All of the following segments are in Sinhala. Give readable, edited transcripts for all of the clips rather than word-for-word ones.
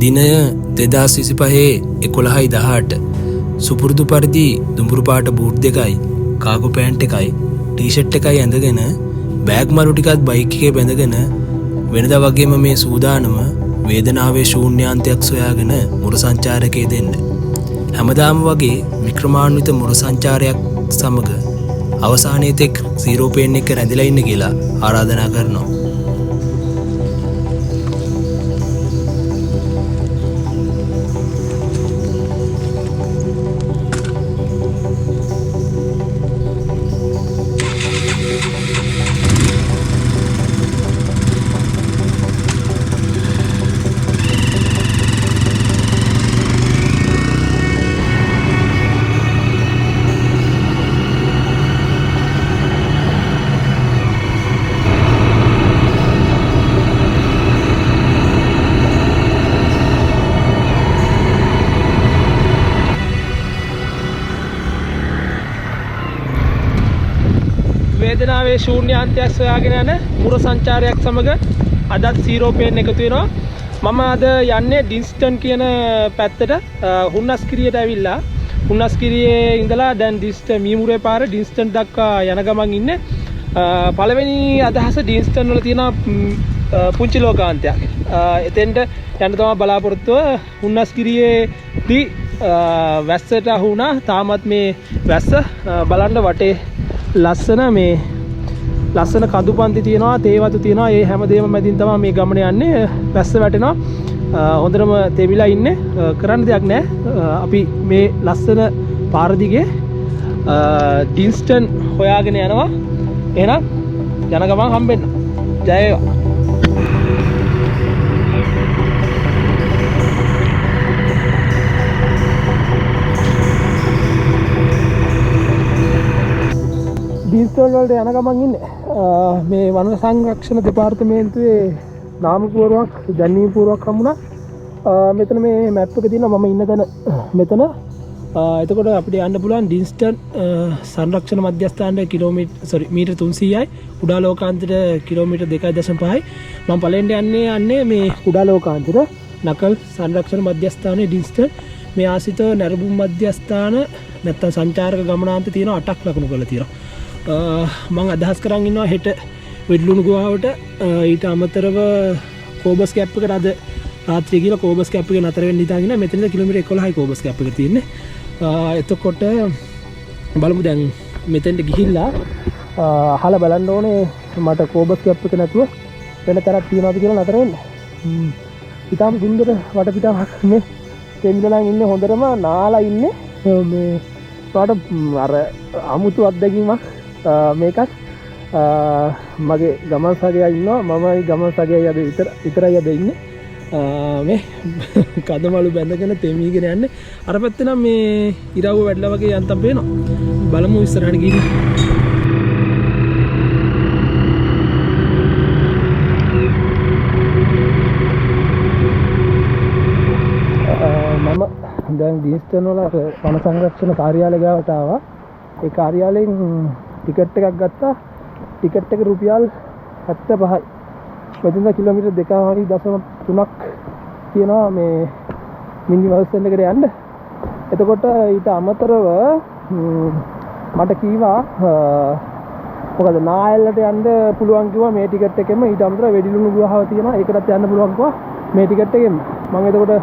දිනය 2025 සුපුරුදු පරිදි දුඹුරු පාට බූට් දෙකයි කාගෝ පෑන්ට් එකයි ටී-ෂර්ට් එකයි ඇඳගෙන බෑග් මරු ටිකත් බයික් එකේ බැඳගෙන වෙනදා වගේම මේ සූදානම වේදනාවේ ශූන්‍යාන්තයක් සොයාගෙන මුර සංචාරකයේ දෙන්න. හැමදාම වගේ වික්‍රමාන්විත මුර සංචාරයක් සමග අවසානයේ තෙක් සීරෝ පේන් එක රැඳිලා ඉන්න කියලා ආරාධනා කරනවා. වේදනාවේ ශූන්‍යාන්තයක් සොයාගෙන යන මුර සංචාරයක් සමග අදත් සීරෝ පේන් එකතු වෙනවා. මම අද යන්නේ ඩින්ස්ටන් කියන පැත්තට හුන්නස්කිරියට ඇවිල්ලා හුන්නස්කිරියේ ඉඳලා දැන් ඩින්ස්ටන් මීමුරේ පාර ඩින්ස්ටන් දක්වා යන ගමන් ඉන්නේ. පළවෙනි අදහස ඩින්ස්ටන් වල තියෙන පුංචි ලෝකාන්තයක්. එතෙන්ට යන්න තමයි බලාපොරොත්තුව. හුන්නස්කිරියේදී වැස්සට අහු වුණා. තාමත් මේ වැස්ස බලන්න වටේ ලස්සන කඳු පන්ති තියෙනවා, තේ වතු තියෙනවා. ඒ හැමදේම මැදින් තමයි මේ ගමන යන්නේ. වැස්ස වැටෙනවා. හොඳටම තෙවිලා ඉන්නේ. කරන්න දෙයක් නැහැ. අපි මේ ලස්සන පාර දිගේ ඩින්ස්ටන් හොයාගෙන යනවා. එහෙනම් යන ගමන් හම්බෙන්න. ජය වේවා. ඩින්ස්ටන් වලට යන ගමන් ඉන්නේ. මේ වන සංරක්ෂණ දෙපාර්තමේන්තුවේ නාමපුවරුවක් දැන්වීම පුවරුවක් හම්බුණා. මෙතන මේ මැප් එක තියෙනවා මම ඉන්න තැන මෙතන. එතකොට අපිට යන්න පුළුවන් ඩින්ස්ටන් සංරක්ෂණ මධ්‍යස්ථානයේ මීටර් 300යි. කුඩා ලෝකාන්තයට කිලෝමීටර් 2.5යි. මම පළවෙනිට යන්නේ මේ කුඩා ලෝකාන්තයට නකල් සංරක්ෂණ මධ්‍යස්ථානයේ ඩින්ස්ටන්. මේ ආසිත නැරඹුම් මධ්‍යස්ථාන නැත්තම් සංචාරක ගමනාන්ත තියෙනවා 8ක් ලකුණු කරලා තියෙනවා. මම අදහස් කරන් ඉන්නවා හෙට වෙඩ්ලුණු ගුහාවට ඊට අමතරව කෝබස් කැප් එකට අද රාත්‍රියේ ගිහලා කෝබස් කැප් එකේ නතර වෙන්න හිතාගෙන මෙතනද කිලෝමීටර් 11යි කෝබස් කැප් එක තියෙන්නේ. එතකොට බලමු දැන් මෙතෙන්ට ගිහිල්ලා අහලා බලන්න ඕනේ මට කෝබස් කැප් එක නැතුව වෙන තරක් තියනවාද කියලා නතර වෙන්න. ඊටාම සුන්දර වටපිටාවක් මේ දෙන්නෙලා ඉන්නේ හොඳටම නාලා ඉන්නේ මේ පාට අර අමුතු අත්දැකීමක් මේකත් මගේ ගමන් සගයා ඉන්නවා. මමයි ගමන් සගයයි අද විතරයි අද ඉන්නේ. මේ කදමලු බැඳගෙන තෙමීගෙන යන්නේ. අර පැත්තේ නම් මේ ඉරව්ව වැඩලා වගේ යන්තම් පේනවා. බලමු ඉස්සරහට ගිහින්. මම දැන් ඩින්ස්ටන් වල වන සංරක්ෂණ කාර්යාලය ගාවට ආවා. ඒ කාර්යාලයෙන් ටිකට් එකක් ගත්තා. ටිකට් එක රුපියල් 75යි. මෙතන කිලෝමීටර් 2.3ක් තියෙනවා මේ මිනි වර්සන් එකට යන්න. එතකොට ඊට අමතරව මට කීවා මොකද නායල්ලට යන්න පුළුවන් කිව්වා මේ ටිකට් එකෙම. ඊට අමතරව වෙඩිලුණු ගුහාව තියෙනවා. ඒකටත් යන්න පුළුවන් කිව්වා මේ ටිකට් එකෙම. මම එතකොට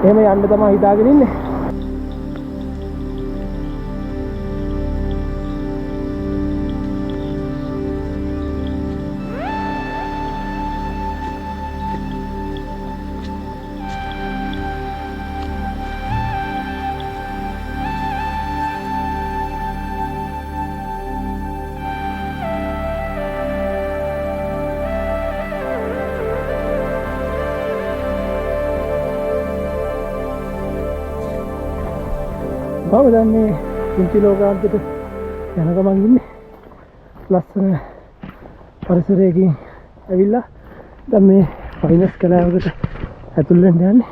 එහෙම යන්න තමයි හිතාගෙන ඉන්නේ. මම දැන් මේ පුංචි ලෝකාන්තයට යන ගමන් ඉන්නේ. ලස්සන පරිසරයකින් ඇවිල්ලා දැන් මේ ෆයිනස් කලාවකට ඇතුල් වෙන්න යන්නේ.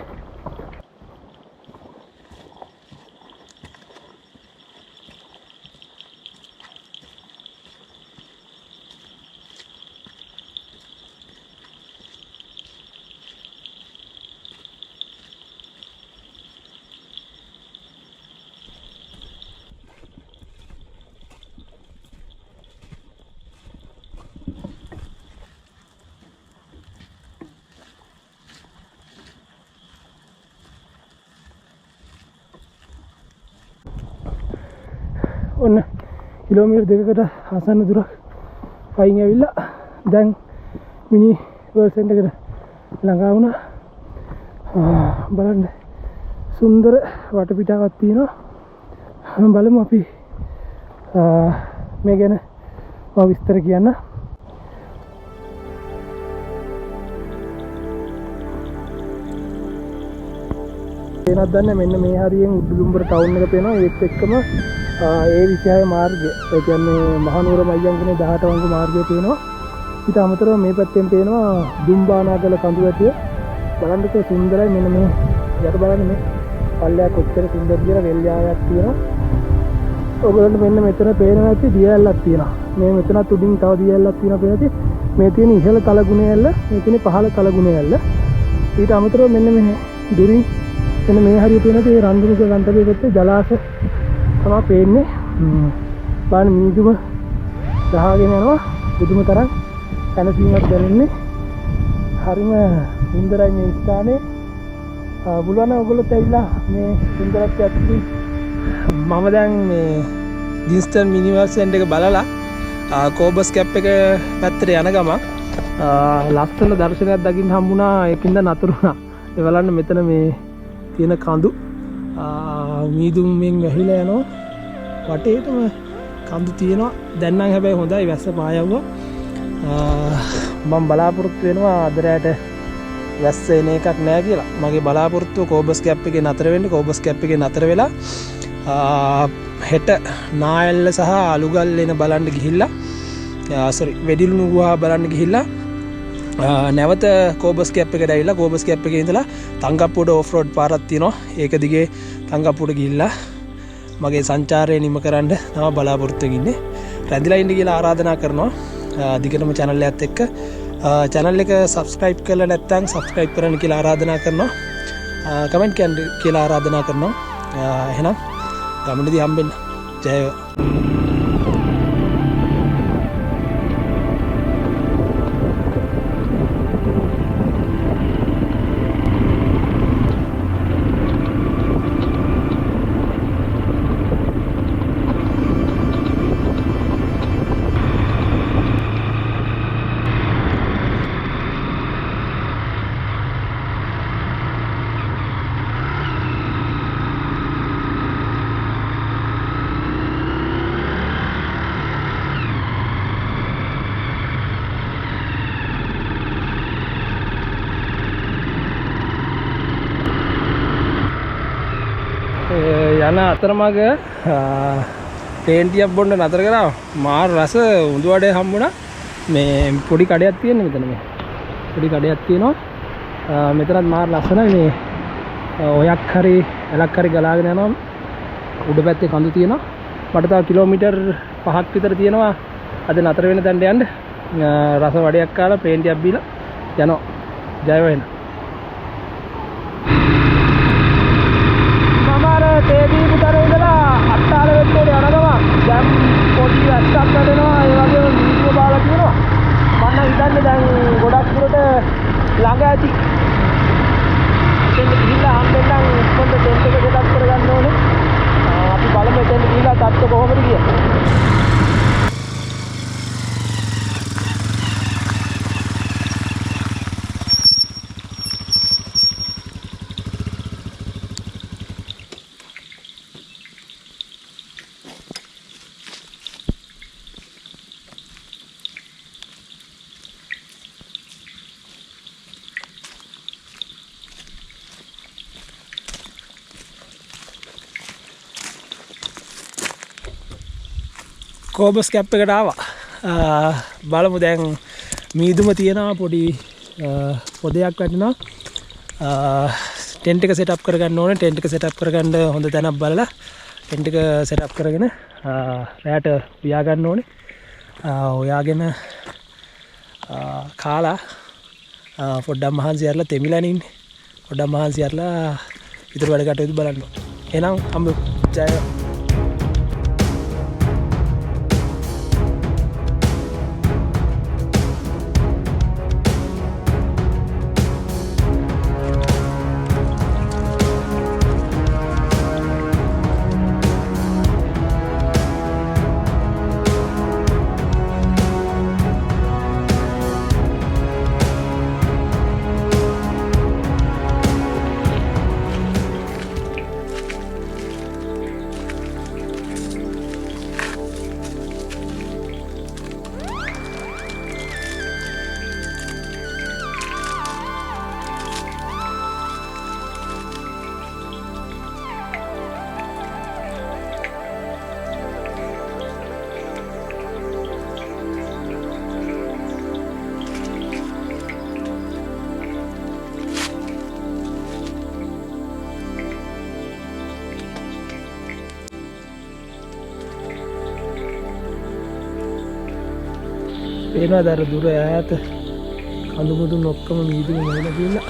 කිලෝමීටර් දෙකකට ආසන්න දුරක් පයින් ඇවිල්ලා දැන් මිනි වර්ල්ඩ් සෙන්ටර් එකට ළඟා වුණා. බලන්න සුන්දර වටපිටාවක් තියෙනවා. බලමු අපි මේ ගැන විස්තර කියන්න. එනක් දන්නේ මෙන්න මේ හරියෙන් උඩුදුම්බර ටවුන් එක පේනවා. ඒත් එක්කම A26 මාර්ගය, ඒ කියන්නේ මහනුවර මයංගනේ 18 වංගු මාර්ගය පේනවා. ඊට අමතරව මේ පැත්තෙන් පේනවා දුම්බානාගල කඳු වැටිය. බලන්නකෝ සුන්දරයි. මෙන්න මේ යට බලන්න මේ පල්ලයක් කොච්චර සුන්දරද කියලා වෙල් යායක් තියෙනවා. ඔයගොල්ලන්ට මෙන්න මෙතන පේනවා ඇති දියැලක් තියෙනවා. මේ මෙතනත් උඩින් තව දියැලක් තියෙනවා පේනති. මේ තියෙන ඉහළ තලගුණය ඇල්ල, මේ තියෙන පහළ තලගුණය ඇල්ල. ඊට අමතරව මෙන්න මේ දුරින් එන්න මේ හරිය පේනති ඒ රන්දුරුක ගන්ටගේ පැත්තේ ජලාශ තමයි පේන්නේ. බලන්න මීදුම ගහගෙන යනවා. පුදුම තරම් කනසීමක් දැනෙන්නේ. හරිම සුන්දරයි මේ ස්ථානේ. බුලවන ඔයගොල්ලොත් ඇවිල්ලා මේ සුන්දරත්වය අත්දැකීම්. මම දැන් මේ ඩිස්ටන් මිනි වර්ල්ඩ් සෙන්ටර් එක බලලා කෝබස් කැප් එක පැත්තට යන ගමන් ලස්සන දර්ශනයක් දකින්න හම්බුණා. ඒකින්ද නතර වුණා. ඒ බලන්න මෙතන මේ තියෙන කඳු මීදුම්ෙන් වැහිලා යනවා. වටේටම කඳු තියෙනවා. දැන් නම් හැබැයි හොඳයි වැස්ස පායවුවා. මම බලාපොරොත්තු වෙනවා අද රැට වැස්ස එන එකක් නෑ කියලා. මගේ බලාපොරොත්තුව කෝබස් කැප් එකේ නතර වෙන්න. කෝබස් කැප් එකේ නතර වෙලා හෙට නායල්ල සහ අලුගල් එන බලන්න ගිහිල්ලා වෙඩිලුණු ගුහා බලන්න ගිහිල්ලා නැවත කෝබස් කැප් එකට ඇවිල්ලා කෝබස් කැප් එකේ ඉඳලා තංගප්පුවට ඕෆ් රෝඩ් පාරක් තියෙනවා. ඒක දිගේ තංගප්පුවට ගිහිල්ලා මගේ සංචාරය නිම කරන්න තමයි බලාපොරොත්තු වෙන්නේ. රැඳිලා ඉන්න කියලා ආරාධනා කරනවා. දිගටම channel එකත් එක්ක channel එක subscribe කරලා නැත්නම් subscribe කරන්න කියලා ආරාධනා කරනවා. කමෙන්ට් කියන්න කියලා ආරාධනා කරනවා. එහෙනම් ගමනේදී හම්බෙන්න. ජය වේවා. යන අතරමඟ පේන්ටියක් බොන්න නතර කරා. මාර රස උඳු වඩේ හම්බුණා. මේ පොඩි කඩයක් තියෙන මෙතන මේ පොඩි කඩයක් තියෙනවා. මෙතනත් මාර ලස්සනයි. මේ ඔයක් හරි එලක් හරි ගලාගෙන යනවා. උඩ පැත්තේ කඳු තියෙනවා. මට තව කිලෝමීටර් 5ක් විතර තියෙනවා අද නතර වෙන තැනට යන්න. රස වඩයක් කාලා පේන්ටියක් බීලා යනවා. ජය වේවා. තේදී පුතර ඉඳලා අට්ටාල වෙත්තේ යන ගමන් දැන් පොඩි වැස්සක් වැටෙනවා. ඒ වගේම වීඩියෝ බාලා තියෙනවා. මම හිතන්නේ දැන් ගොඩක් දුරට ළඟ ඇති. එතෙන් ගිහිල්ලා හම්බෙන්නම් ඉක්මනට ටෙන්ට් එක සෙටප් කරගන්න ඕනේ. අපි බලමු එතෙන් ගිහිල්ලා තත්ත්ව කොහොමද කියලා. කෝබස් කැප් එකට ආවා. බලමු දැන් මීදුම තියෙනවා. පොඩි පොදයක් වැටෙනවා. ටෙන්ට් එක සෙටප් කරගන්න ඕනේ. ටෙන්ට් එක සෙටප් කරගන්න හොඳ තැනක් බලලා ටෙන්ට් එක සෙටප් කරගෙන රැට උයා ගන්න ඕනේ. උයාගෙන කාලා පොඩ්ඩක් මහන්සි අරලා තෙමිලානේ ඉන්නේ. පොඩ්ඩක් මහන්සි අරලා ඉතුරු වැඩ කටයුතු බලන්න. එහෙනම් හම්බ ජය. පේනවාද අර දුර ඈත කඳු මුදුන් ඔක්කොම මීදුම මැවිලා කියලා.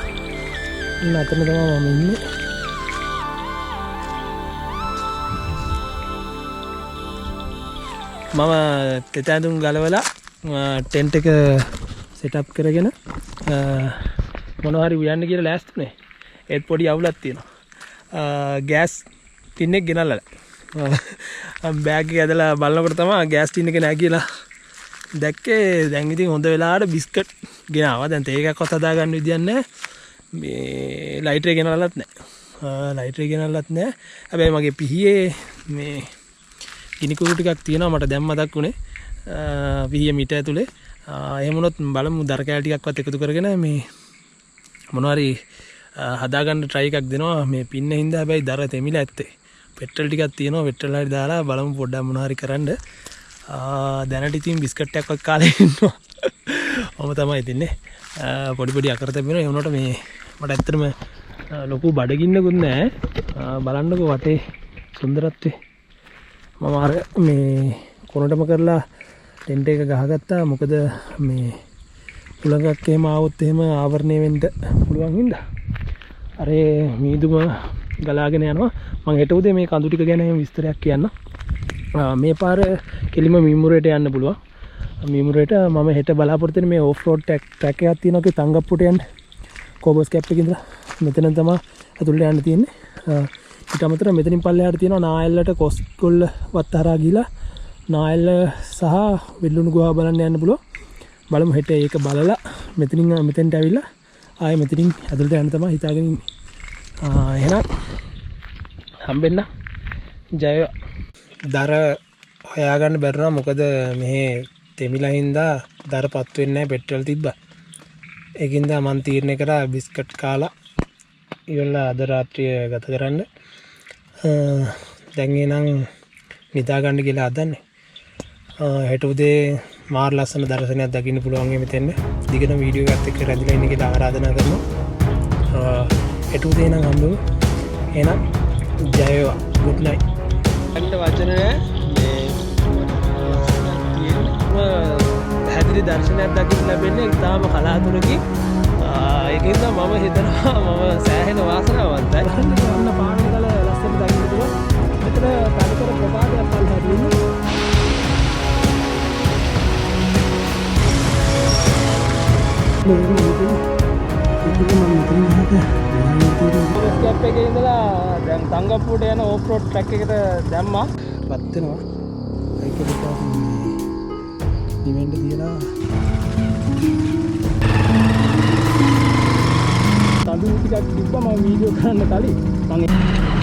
අන්න අතන තමයි මම ඉන්නේ. මම තෙත ඇඳුම් ගලවලා ටෙන්ට් එක සෙටප් කරගෙන මොනවා හරි උයන්න කියලා ලෑස්තුනේ. ඒත් පොඩි අවුලක් තියෙනවා. ගෑස් ටින් එක ගෙනල්ලා බෑග් එක ඇදලා බලනකොට තමයි ගෑස් ටින් එක නැහැ කියලා දැක්කේ. දැන් ඉතින් හොඳ වෙලාවට බිස්කට් ගෙනාවා. දැන් තේ එකක්වත් හදාගන්න විදියක් නැහැ. මේ ලයිටර් එක ගෙනල්ලත් නැහැ. ලයිටර් එක ගෙනල්ලත් නැහැ. හැබැයි මගේ පිහියේ මේ ගිනි කුරු ටිකක් තියෙනවා මට දැන් මතක් වුණේ. පිහිය මිට ඇතුලේ. එහෙම වුණොත් බලමු දර කෑලි ටිකක්වත් එකතු කරගෙන මේ මොනවා හරි හදාගන්න try එකක් දෙනවා. මේ පින්න හින්දා හැබැයි දර තෙමිලා ඇත්තේ. පෙට්‍රල් ටිකක් තියෙනවා. පෙට්‍රල් හරි දාලා බලමු පොඩ්ඩක් මොනවා හරි කරන්න. දැනට ඉතින් බිස්කට් එකක්වත් කාලා ඉන්නවා. ඔහොම තමයි ඉතින්නේ. පොඩි පොඩි අකරත වෙනවා. ඒ වුණාට මේ මට ඇත්තටම ලොකු බඩගින්නකුත් නැහැ. බලන්නකෝ වටේ සුන්දරත්වය. මම අර මේ කොනටම කරලා ටෙන්ට් එක ගහගත්තා. මොකද මේ පුලඟක් එහෙම ආවොත් එහෙම ආවරණය වෙන්න පුළුවන් හින්දා. අර මීදුම ගලාගෙන යනවා. මම හෙට උදේ මේ කඳු ටික ගැන විස්තරයක් කියන්න. මේ පාර කෙලිම මීමුරේට යන්න පුළුවන්. මීමුරේට මම හෙට බලාපොරොත්තු වෙන මේ ඕෆ් රෝඩ් ට්‍රැක් එකක් තියෙනවා. ඒ තංගප්පුට යන්න කෝබස් කැප් එකේ ඉඳලා මෙතන තමයි අතුල්ට යන්න තියෙන්නේ. ඊට අමතරව මෙතනින් පල්ලෙහාට තියෙනවා නායල්ලට කොස්කොල්ල වත්තරා ගිහලා නායල්ල සහ වෙල්ලුණු ගුහා බලන්න යන්න පුළුවන්. බලමු හෙට ඒක බලලා මෙතෙන්ට ඇවිල්ලා ආයෙ මෙතනින් ඇතුළට යන්න තමයි හිතාගෙන ඉන්නේ. එහෙනම් හම්බෙන්න ජය. දර හොයාගන්න බැරුණා. මොකද මෙහි තෙමිලා හින්දා දර පත්තු වෙන්නේ නැහැ. පෙට්‍රල් තිබ්බා. ඒකින්ද මම තීරණය කරා බිස්කට් කාලා ඉවරලා අද රාත්‍රිය ගත කරන්න. දැන් එනම් නිදා ගන්න කියලා හදන්නේ. හෙට උදේ මාර ලස්සන දර්ශනයක් දකින්න පුළුවන් මෙතෙන්. දිගටම වීඩියෝ එකත් එක්ක රැඳිලා ඉන්න කියලා ආරාධනා කරනවා. හෙට උදේ නම් හම්බෙමු. එහෙනම් ජය වේවා. good night. අන්ට වචන නෑ මේ පැහැදිලි දර්ශනයක් දකින්න ලැබෙන්නේ තාම කලාතුරකින්. ඒකින්ද මම හිතනවා මම සෑහෙන වාසනාවන්තයි. යන්න පාරේ ගල ලස්සන දකින්න පුළුවන්. මෙතන පැලකර ප්‍රපාතයක් පල්ලා තියෙනවා. ස්කැප් එකේ ඉඳලා දැන් තංගප්පුවට යන ඕෆ් රෝඩ් ට්‍රැක් එකට දැම්මා. වත් වෙනවා. ඒක නිසා ඉවෙන්ට් තියලා තඳු ටිකක් තිබ්බා මම වීඩියෝ කරන්න කලින් මම